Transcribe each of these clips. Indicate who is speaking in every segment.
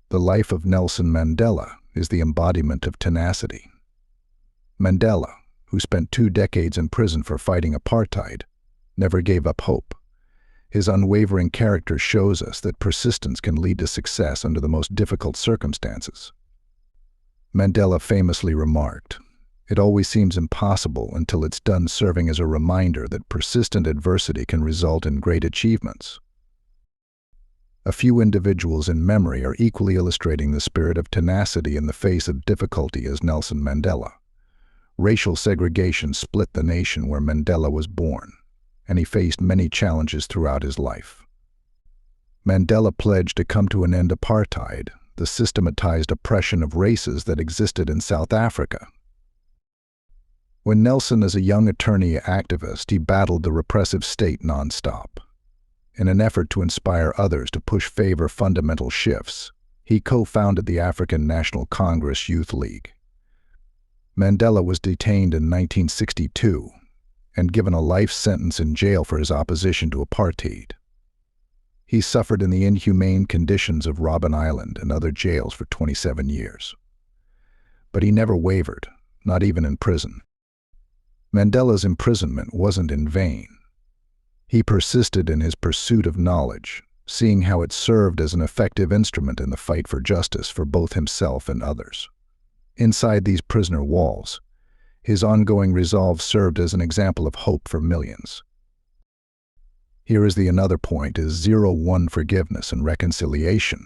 Speaker 1: The life of Nelson Mandela is the embodiment of tenacity. Mandela, who spent 2 decades in prison for fighting apartheid, never gave up hope. His unwavering character shows us that persistence can lead to success under the most difficult circumstances. Mandela famously remarked, "It always seems impossible until it's done," serving as a reminder that persistent adversity can result in great achievements. A few individuals in memory are equally illustrating the spirit of tenacity in the face of difficulty as Nelson Mandela. Racial segregation split the nation where Mandela was born, and he faced many challenges throughout his life. Mandela pledged to come to an end apartheid, the systematized oppression of races that existed in South Africa. When Nelson, as a young attorney activist, he battled the repressive state nonstop. In an effort to inspire others to push favor fundamental shifts, he co-founded the African National Congress Youth League. Mandela was detained in 1962 and given a life sentence in jail for his opposition to apartheid. He suffered in the inhumane conditions of Robben Island and other jails for 27 years. But he never wavered, not even in prison. Mandela's imprisonment wasn't in vain. He persisted in his pursuit of knowledge, seeing how it served as an effective instrument in the fight for justice for both himself and others. Inside these prisoner walls, his ongoing resolve served as an example of hope for millions. Here is the another point: is 0-1 forgiveness and reconciliation.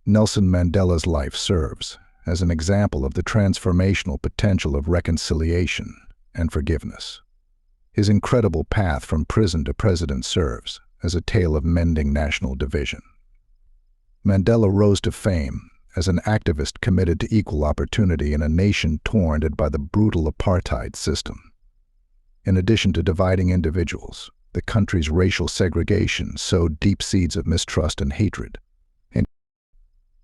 Speaker 1: Nelson Mandela's life serves as an example of the transformational potential of reconciliation and forgiveness. His incredible path from prison to president serves as a tale of mending national division. Mandela rose to fame as an activist committed to equal opportunity in a nation torn by the brutal apartheid system. In addition to dividing individuals, the country's racial segregation sowed deep seeds of mistrust and hatred.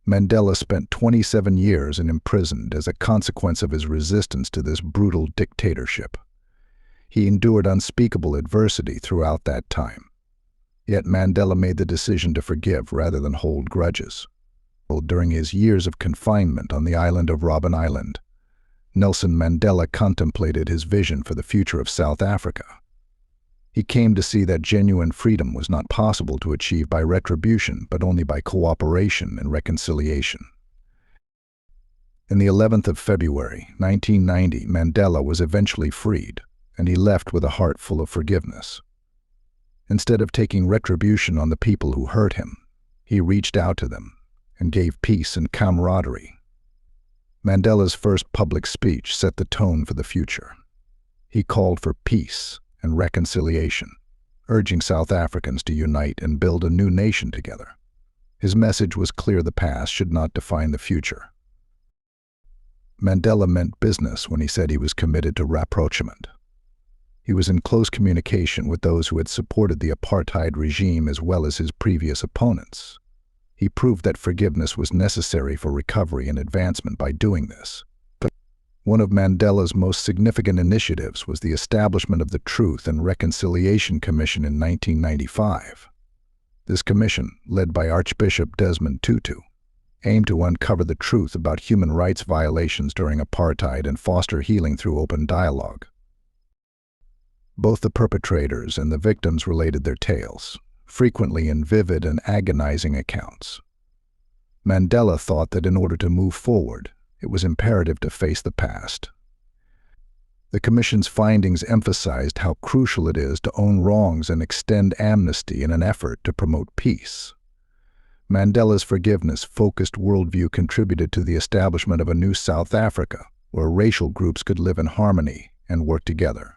Speaker 1: Mandela spent 27 years imprisoned as a consequence of his resistance to this brutal dictatorship. He endured unspeakable adversity throughout that time. Yet Mandela made the decision to forgive rather than hold grudges. During his years of confinement on the island of Robben Island, Nelson Mandela contemplated his vision for the future of South Africa. He came to see that genuine freedom was not possible to achieve by retribution, but only by cooperation and reconciliation. On the 11th of February, 1990, Mandela was eventually freed, and he left with a heart full of forgiveness. Instead of taking retribution on the people who hurt him, he reached out to them and gave peace and camaraderie. Mandela's first public speech set the tone for the future. He called for peace and reconciliation, urging South Africans to unite and build a new nation together. His message was clear: the past should not define the future. Mandela meant business when he said he was committed to rapprochement. He was in close communication with those who had supported the apartheid regime as well as his previous opponents. He proved that forgiveness was necessary for recovery and advancement by doing this. But one of Mandela's most significant initiatives was the establishment of the Truth and Reconciliation Commission in 1995. This commission, led by Archbishop Desmond Tutu, aimed to uncover the truth about human rights violations during apartheid and foster healing through open dialogue. Both the perpetrators and the victims related their tales, frequently in vivid and agonizing accounts. Mandela thought that in order to move forward, it was imperative to face the past. The Commission's findings emphasized how crucial it is to own wrongs and extend amnesty in an effort to promote peace. Mandela's forgiveness-focused worldview contributed to the establishment of a new South Africa, where racial groups could live in harmony and work together.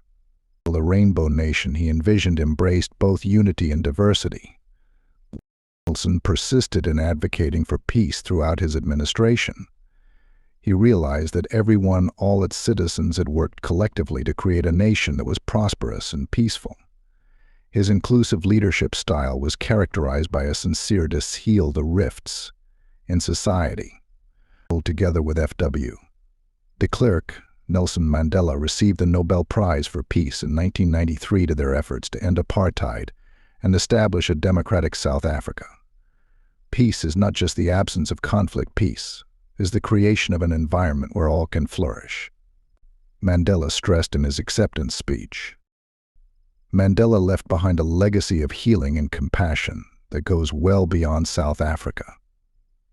Speaker 1: The Rainbow Nation he envisioned embraced both unity and diversity. Nelson persisted in advocating for peace throughout his administration. He realized that everyone, all its citizens, had worked collectively to create a nation that was prosperous and peaceful. His inclusive leadership style was characterized by a sincere desire to heal the rifts in society. Together with F.W. de Klerk, Nelson Mandela received the Nobel Prize for Peace in 1993 to their efforts to end apartheid and establish a democratic South Africa. Peace is not just the absence of conflict. Peace is the creation of an environment where all can flourish. Mandela stressed in his acceptance speech. Mandela left behind a legacy of healing and compassion that goes well beyond South Africa.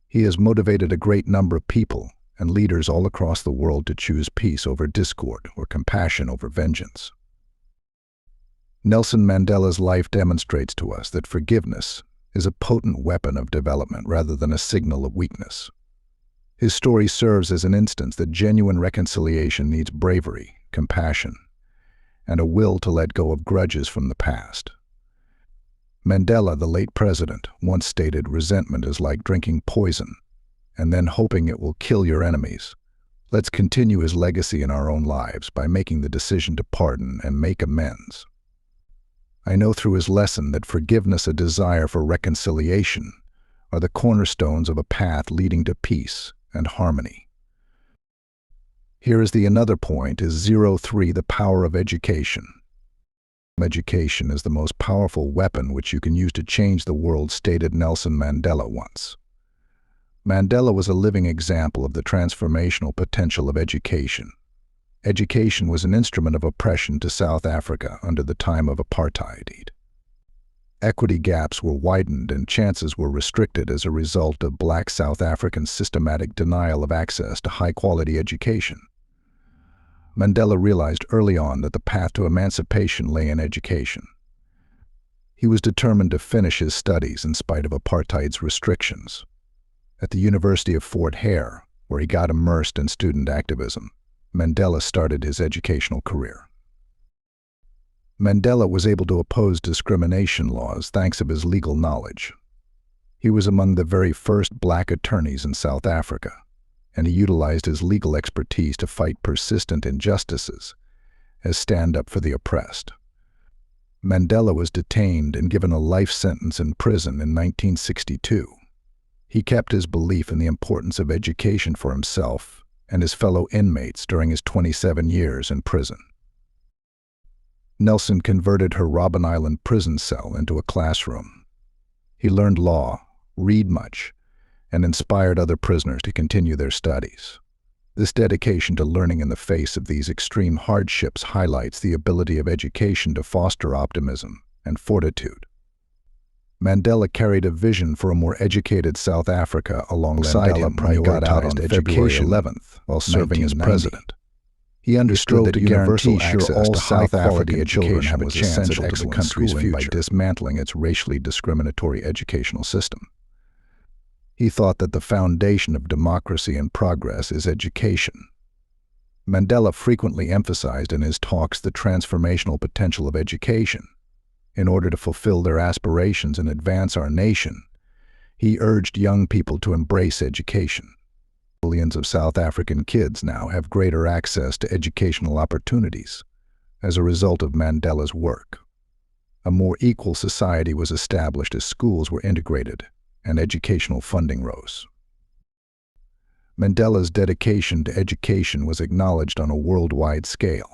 Speaker 1: He has motivated a great number of people and leaders all across the world to choose peace over discord or compassion over vengeance. Nelson Mandela's life demonstrates to us that forgiveness is a potent weapon of development rather than a signal of weakness. His story serves as an instance that genuine reconciliation needs bravery, compassion, and a will to let go of grudges from the past. Mandela, the late president, once stated, "Resentment is like drinking poison and then hoping it will kill your enemies." Let's continue his legacy in our own lives by making the decision to pardon and make amends. I know through his lesson that forgiveness and desire for reconciliation are the cornerstones of a path leading to peace and harmony. Here is the another point is 03, the power of education. Education is the most powerful weapon which you can use to change the world, stated Nelson Mandela once. Mandela was a living example of the transformational potential of education. Education was an instrument of oppression to South Africa under the time of apartheid. Equity gaps were widened and chances were restricted as a result of Black South Africans' systematic denial of access to high-quality education. Mandela realized early on that the path to emancipation lay in education. He was determined to finish his studies in spite of apartheid's restrictions. At the University of Fort Hare, where he got immersed in student activism, Mandela started his educational career. Mandela was able to oppose discrimination laws thanks to his legal knowledge. He was among the very first Black attorneys in South Africa, and he utilized his legal expertise to fight persistent injustices and stand up for the oppressed. Mandela was detained and given a life sentence in prison in 1962. He kept his belief in the importance of education for himself and his fellow inmates during his 27 years in prison. Nelson converted her Robben Island prison cell into a classroom. He learned law, read much, and inspired other prisoners to continue their studies. This dedication to learning in the face of these extreme hardships highlights the ability of education to foster optimism and fortitude. Mandela carried a vision for a more educated South Africa alongside him when he got out on February 11th while serving as president. He understood that universal access to high-quality education was essential to the country's future by dismantling its racially discriminatory educational system. He thought that the foundation of democracy and progress is education. Mandela frequently emphasized in his talks the transformational potential of education. In order to fulfill their aspirations and advance our nation, he urged young people to embrace education. Millions of South African kids now have greater access to educational opportunities as a result of Mandela's work. A more equal society was established as schools were integrated and educational funding rose. Mandela's dedication to education was acknowledged on a worldwide scale.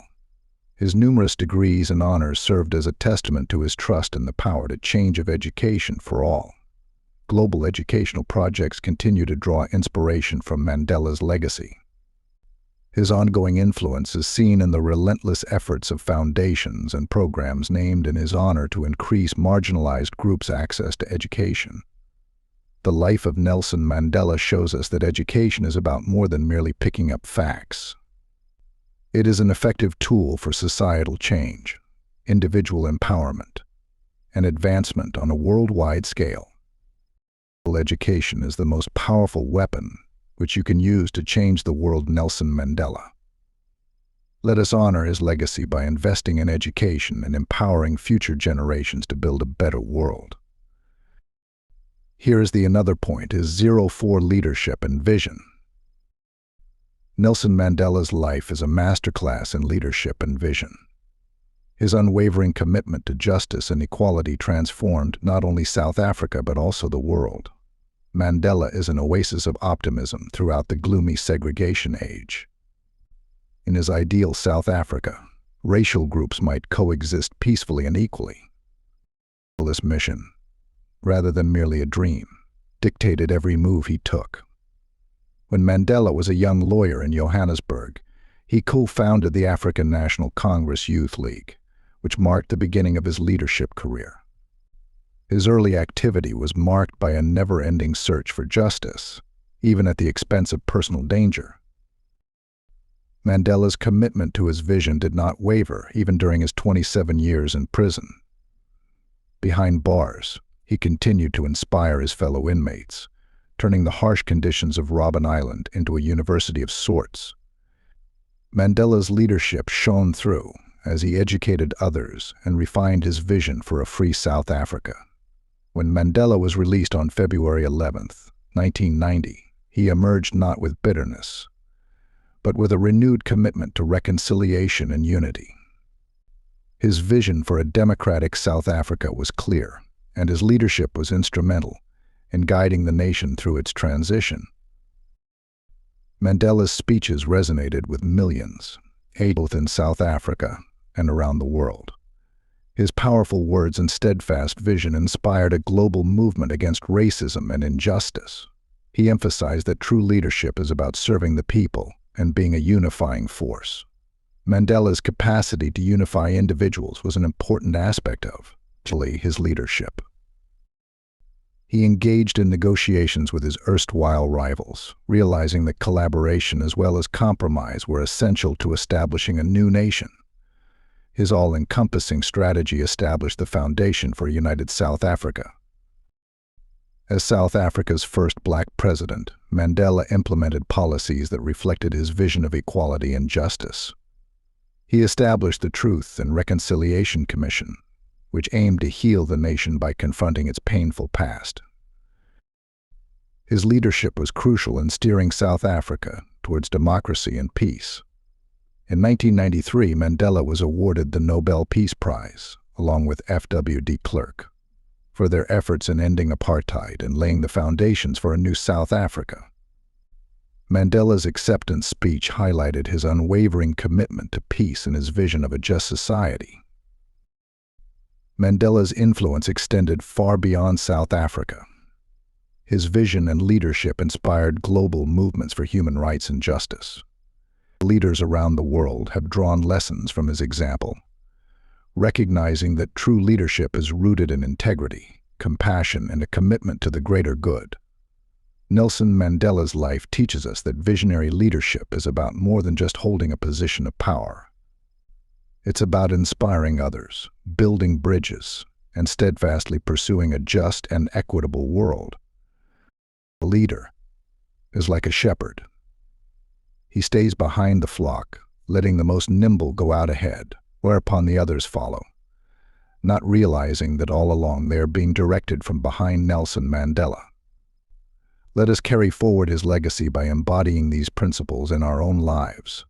Speaker 1: His numerous degrees and honors served as a testament to his trust in the power to change of education for all. Global educational projects continue to draw inspiration from Mandela's legacy. His ongoing influence is seen in the relentless efforts of foundations and programs named in his honor to increase marginalized groups' access to education. The life of Nelson Mandela shows us that education is about more than merely picking up facts. It is an effective tool for societal change, individual empowerment, and advancement on a worldwide scale. Education is the most powerful weapon which you can use to change the world. Nelson Mandela. Let us honor his legacy by investing in education and empowering future generations to build a better world. Here is the another point is 04 leadership and vision. Nelson Mandela's life is a masterclass in leadership and vision. His unwavering commitment to justice and equality transformed not only South Africa but also the world. Mandela is an oasis of optimism throughout the gloomy segregation age. In his ideal South Africa, racial groups might coexist peacefully and equally. This mission, rather than merely a dream, dictated every move he took. When Mandela was a young lawyer in Johannesburg, he co-founded the African National Congress Youth League, which marked the beginning of his leadership career. His early activity was marked by a never-ending search for justice, even at the expense of personal danger. Mandela's commitment to his vision did not waver even during his 27 years in prison. Behind bars, he continued to inspire his fellow inmates, turning the harsh conditions of Robben Island into a university of sorts. Mandela's leadership shone through as he educated others and refined his vision for a free South Africa. When Mandela was released on February 11, 1990, he emerged not with bitterness, but with a renewed commitment to reconciliation and unity. His vision for a democratic South Africa was clear, and his leadership was instrumental in guiding the nation through its transition. Mandela's speeches resonated with millions, both in South Africa and around the world. His powerful words and steadfast vision inspired a global movement against racism and injustice. He emphasized that true leadership is about serving the people and being a unifying force. Mandela's capacity to unify individuals was an important aspect of his leadership. He engaged in negotiations with his erstwhile rivals, realizing that collaboration as well as compromise were essential to establishing a new nation. His all-encompassing strategy established the foundation for a united South Africa. As South Africa's first black president, Mandela implemented policies that reflected his vision of equality and justice. He established the Truth and Reconciliation Commission, which aimed to heal the nation by confronting its painful past. His leadership was crucial in steering South Africa towards democracy and peace. In 1993, Mandela was awarded the Nobel Peace Prize, along with F.W. de Klerk, for their efforts in ending apartheid and laying the foundations for a new South Africa. Mandela's acceptance speech highlighted his unwavering commitment to peace and his vision of a just society. Mandela's influence extended far beyond South Africa. His vision and leadership inspired global movements for human rights and justice. Leaders around the world have drawn lessons from his example, recognizing that true leadership is rooted in integrity, compassion, and a commitment to the greater good. Nelson Mandela's life teaches us that visionary leadership is about more than just holding a position of power. It's about inspiring others, building bridges, and steadfastly pursuing a just and equitable world. A leader is like a shepherd. He stays behind the flock, letting the most nimble go out ahead, whereupon the others follow, not realizing that all along they are being directed from behind Nelson Mandela. Let us carry forward his legacy by embodying these principles in our own lives.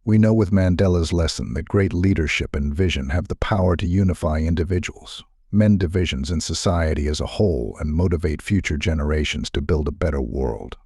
Speaker 1: We know with Mandela's lesson that great leadership and vision have the power to unify individuals, mend divisions in society as a whole, and motivate future generations to build a better world.